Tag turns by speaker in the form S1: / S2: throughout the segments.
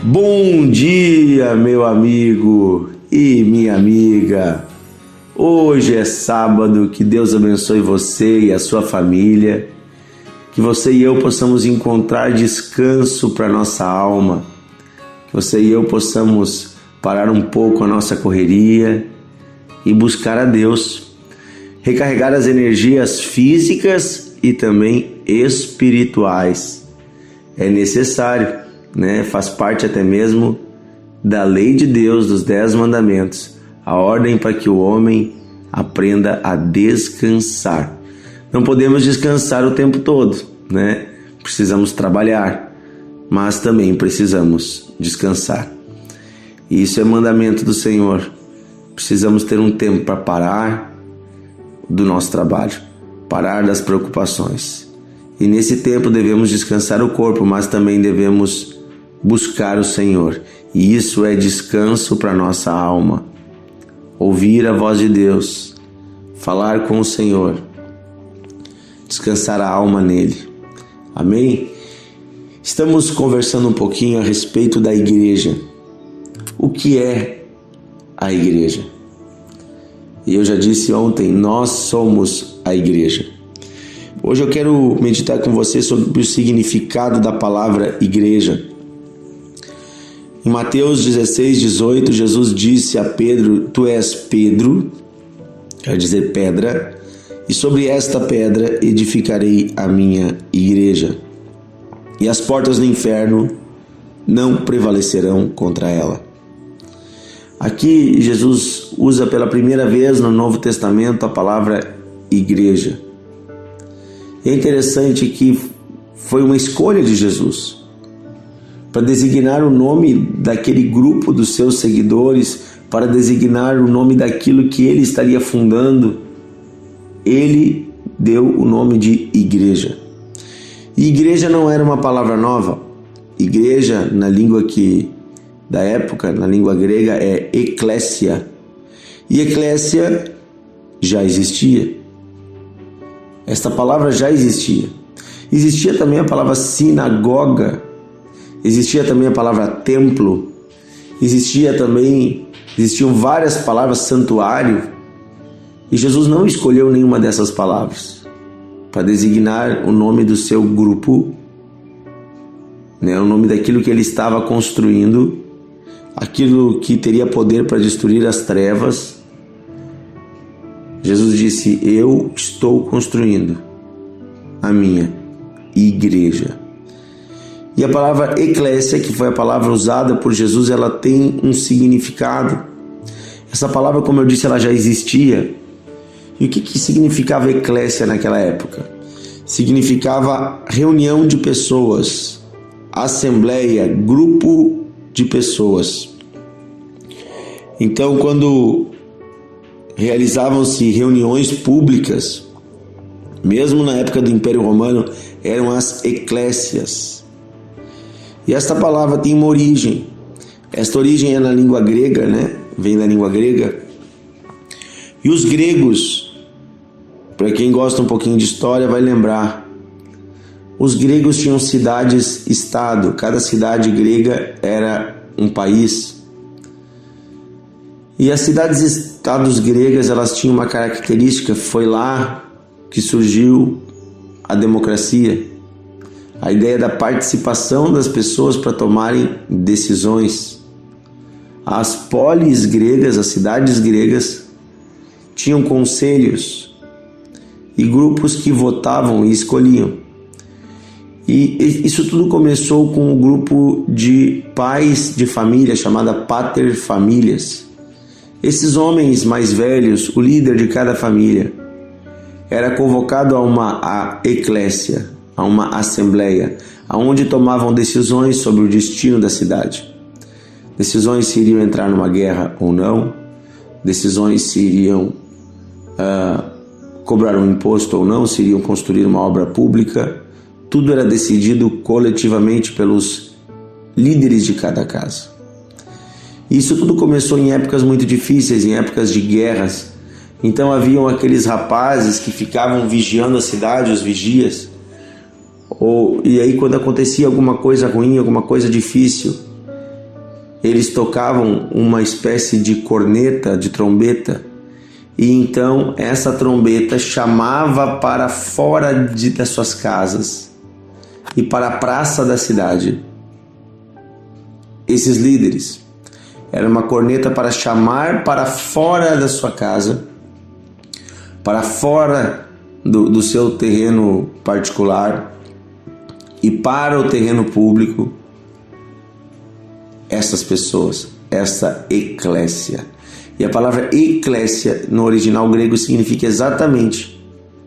S1: Bom dia, meu amigo e minha amiga. Hoje é sábado, que Deus abençoe você e a sua família, que você e eu possamos encontrar descanso para nossa alma, que você e eu possamos parar um pouco a nossa correria e buscar a Deus, recarregar as energias físicas e também espirituais. É necessário, faz parte até mesmo da lei de Deus, dos 10 mandamentos, a ordem para que o homem aprenda a descansar. Não podemos descansar o tempo todo, Precisamos trabalhar, mas também precisamos descansar. E isso é mandamento do Senhor. Precisamos ter um tempo para parar do nosso trabalho, parar das preocupações. E nesse tempo devemos descansar o corpo, mas também devemos buscar o Senhor. E isso é descanso para nossa alma. Ouvir a voz de Deus, falar com o Senhor, descansar a alma nele. Amém? Estamos conversando um pouquinho a respeito da igreja. O que é a igreja? E eu já disse ontem, nós somos a igreja. Hoje eu quero meditar com você sobre o significado da palavra igreja. Em Mateus 16:18, Jesus disse a Pedro: Tu és Pedro, quer dizer pedra, e sobre esta pedra edificarei a minha igreja, e as portas do inferno não prevalecerão contra ela. Aqui Jesus usa pela primeira vez no Novo Testamento a palavra igreja. É interessante que foi uma escolha de Jesus para designar o nome daquele grupo dos seus seguidores, para designar o nome daquilo que ele estaria fundando. Ele deu o nome de igreja. E igreja não era uma palavra nova. Igreja, na língua da época, na língua grega, é eclésia. E eclésia já existia. Esta palavra já existia. Existia também a palavra sinagoga. Existia também a palavra templo. Existiam várias palavras, santuário. E Jesus não escolheu nenhuma dessas palavras para designar o nome do seu grupo, o nome daquilo que ele estava construindo, aquilo que teria poder para destruir as trevas. Jesus disse: eu estou construindo a minha igreja. E a palavra eclésia, que foi a palavra usada por Jesus, ela tem um significado. Essa palavra, como eu disse, ela já existia. E o que significava eclésia naquela época? Significava reunião de pessoas, assembleia, grupo de pessoas. Então, quando realizavam-se reuniões públicas, mesmo na época do Império Romano, eram as eclésias. E esta palavra tem uma origem. Esta origem é na língua grega, Vem da língua grega. E os gregos, para quem gosta um pouquinho de história, vai lembrar. Os gregos tinham cidades-estado. Cada cidade grega era um país. E as cidades-estados gregas, elas tinham uma característica. Foi lá que surgiu a democracia. A ideia da participação das pessoas para tomarem decisões. As polis gregas, as cidades gregas, tinham conselhos e grupos que votavam e escolhiam. E isso tudo começou com um grupo de pais de família, chamada pater familias. Esses homens mais velhos, o líder de cada família, era convocado a uma eclésia, a uma assembleia, aonde tomavam decisões sobre o destino da cidade. Decisões se iriam entrar numa guerra ou não, decisões se iriam cobrar um imposto ou não, se iriam construir uma obra pública. Tudo era decidido coletivamente pelos líderes de cada casa. Isso tudo começou em épocas muito difíceis, em épocas de guerras. Então haviam aqueles rapazes que ficavam vigiando a cidade, os vigias. E aí quando acontecia alguma coisa ruim, alguma coisa difícil, eles tocavam uma espécie de corneta, de trombeta, e então essa trombeta chamava para fora das suas casas e para a praça da cidade esses líderes. Era uma corneta para chamar para fora da sua casa, para fora do seu terreno particular e para o terreno público, essas pessoas, essa eclésia. E a palavra eclésia no original grego significa exatamente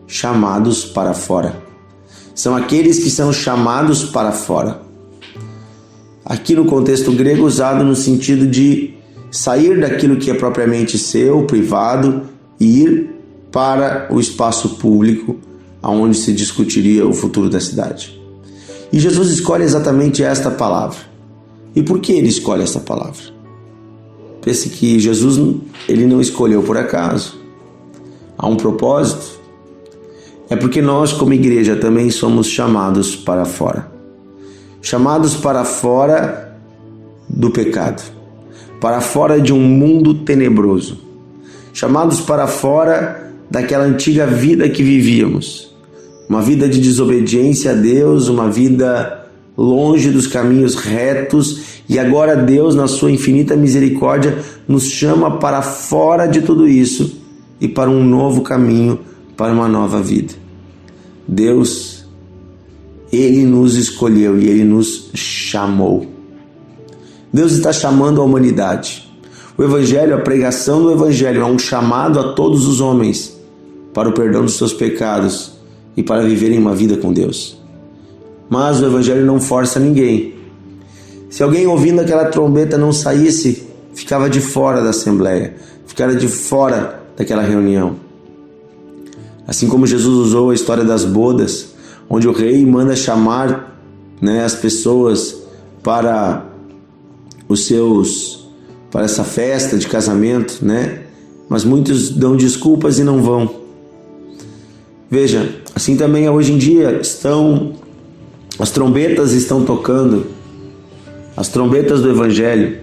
S1: chamados para fora. São aqueles que são chamados para fora. Aqui no contexto grego usado no sentido de sair daquilo que é propriamente seu, privado, e ir para o espaço público, onde se discutiria o futuro da cidade. E Jesus escolhe exatamente esta palavra. E por que ele escolhe esta palavra? Pense que Jesus ele não escolheu por acaso. Há um propósito. É porque nós, como igreja, também somos chamados para fora. Chamados para fora do pecado. Para fora de um mundo tenebroso. Chamados para fora daquela antiga vida que vivíamos. Uma vida de desobediência a Deus, uma vida longe dos caminhos retos, e agora Deus, na sua infinita misericórdia, nos chama para fora de tudo isso e para um novo caminho, para uma nova vida. Deus, Ele nos escolheu e Ele nos chamou. Deus está chamando a humanidade. O Evangelho, a pregação do Evangelho é um chamado a todos os homens para o perdão dos seus pecados e para viverem uma vida com Deus. Mas o Evangelho não força ninguém. Se alguém ouvindo aquela trombeta não saísse, ficava de fora da assembleia, ficava de fora daquela reunião. Assim como Jesus usou a história das bodas, onde o rei manda chamar as pessoas para para essa festa de casamento, mas muitos dão desculpas e não vão. Veja, assim também hoje em dia as trombetas estão tocando, as trombetas do Evangelho.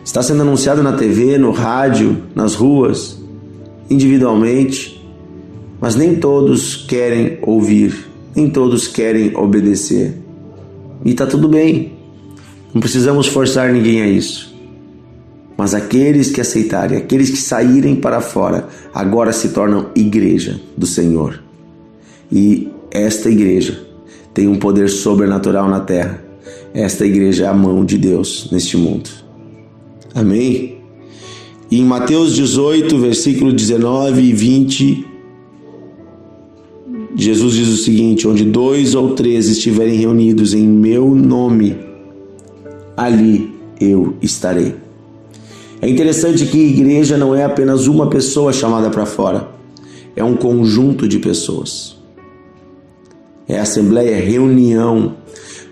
S1: Está sendo anunciado na TV, no rádio, nas ruas, individualmente, mas nem todos querem ouvir, nem todos querem obedecer. E está tudo bem, não precisamos forçar ninguém a isso. Mas aqueles que aceitarem, aqueles que saírem para fora, agora se tornam igreja do Senhor. E esta igreja tem um poder sobrenatural na terra. Esta igreja é a mão de Deus neste mundo. Amém? E em Mateus 18, versículo 19 e 20, Jesus diz o seguinte: onde 2 ou 3 estiverem reunidos em meu nome, ali eu estarei. É interessante que igreja não é apenas uma pessoa chamada para fora, é um conjunto de pessoas. É assembleia, é reunião.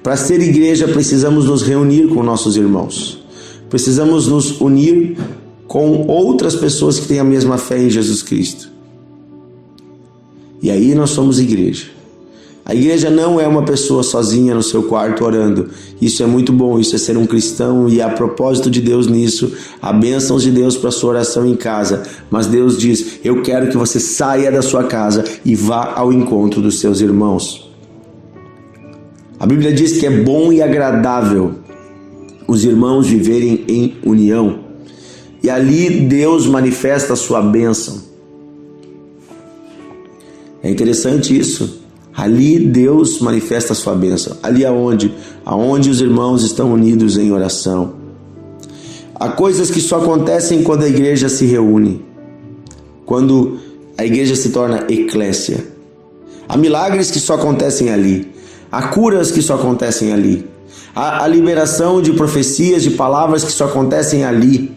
S1: Para ser igreja, precisamos nos reunir com nossos irmãos. Precisamos nos unir com outras pessoas que têm a mesma fé em Jesus Cristo. E aí nós somos igreja. A igreja não é uma pessoa sozinha no seu quarto orando. Isso é muito bom, isso é ser um cristão, e há propósito de Deus nisso, há bênçãos de Deus para a sua oração em casa. Mas Deus diz: eu quero que você saia da sua casa e vá ao encontro dos seus irmãos. A Bíblia diz que é bom e agradável os irmãos viverem em união. E ali Deus manifesta a sua bênção. É interessante isso. Ali Deus manifesta a sua bênção. Ali aonde? Aonde os irmãos estão unidos em oração. Há coisas que só acontecem quando a igreja se reúne. Quando a igreja se torna eclésia. Há milagres que só acontecem ali. Há curas que só acontecem ali. Há a liberação de profecias, de palavras que só acontecem ali.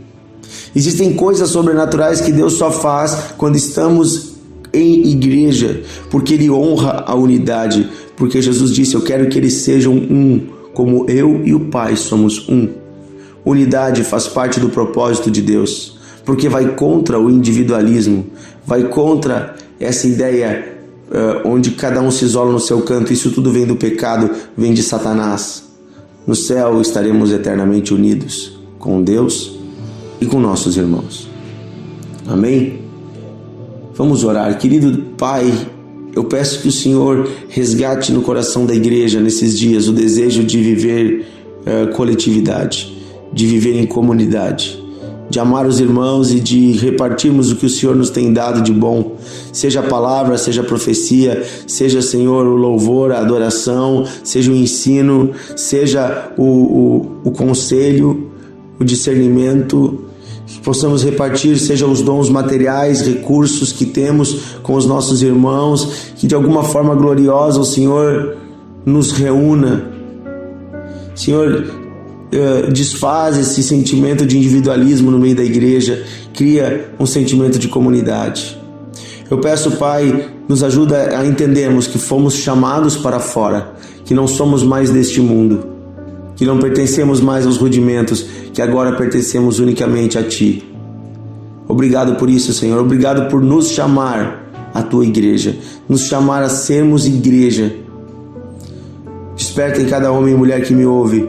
S1: Existem coisas sobrenaturais que Deus só faz quando estamos em igreja, porque Ele honra a unidade, porque Jesus disse: eu quero que eles sejam um, como eu e o Pai somos um. Unidade faz parte do propósito de Deus, porque vai contra o individualismo, vai contra essa ideia onde cada um se isola no seu canto. Isso tudo vem do pecado, vem de Satanás. no céu estaremos eternamente unidos com Deus e com nossos irmãos. Amém? Vamos orar. Querido Pai, eu peço que o Senhor resgate no coração da igreja nesses dias o desejo de viver coletividade, de viver em comunidade, de amar os irmãos e de repartirmos o que o Senhor nos tem dado de bom, seja a palavra, seja a profecia, seja, Senhor, o louvor, a adoração, seja o ensino, seja o conselho, o discernimento, que possamos repartir, seja os dons materiais, recursos que temos com os nossos irmãos, que de alguma forma gloriosa o Senhor nos reúna. Senhor, desfaz esse sentimento de individualismo no meio da igreja, cria um sentimento de comunidade. Eu peço, Pai, nos ajuda a entendermos que fomos chamados para fora, que não somos mais deste mundo, que não pertencemos mais aos rudimentos, que agora pertencemos unicamente a Ti. Obrigado por isso, Senhor. Obrigado por nos chamar à Tua igreja, nos chamar a sermos igreja. Desperta em cada homem e mulher que me ouve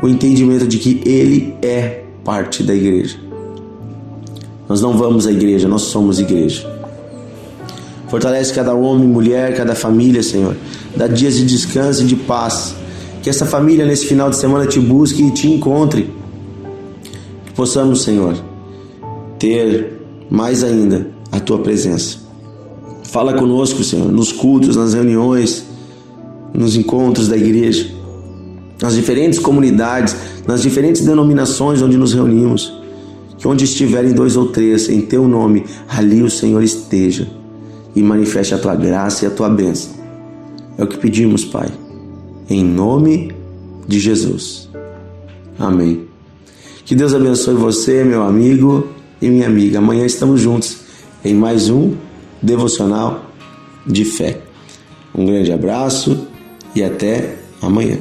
S1: o entendimento de que ele é parte da igreja. Nós não vamos à igreja, nós somos igreja. Fortalece cada homem, mulher, cada família, Senhor. Dá dias de descanso e de paz. Que essa família nesse final de semana te busque e te encontre. Que possamos, Senhor, ter mais ainda a Tua presença. Fala conosco, Senhor, nos cultos, nas reuniões, nos encontros da igreja, nas diferentes comunidades, nas diferentes denominações onde nos reunimos, que onde estiverem 2 ou 3 em Teu nome, ali o Senhor esteja e manifeste a Tua graça e a Tua bênção. É o que pedimos, Pai, em nome de Jesus. Amém. Que Deus abençoe você, meu amigo e minha amiga. Amanhã estamos juntos em mais um Devocional de Fé. Um grande abraço e até amanhã.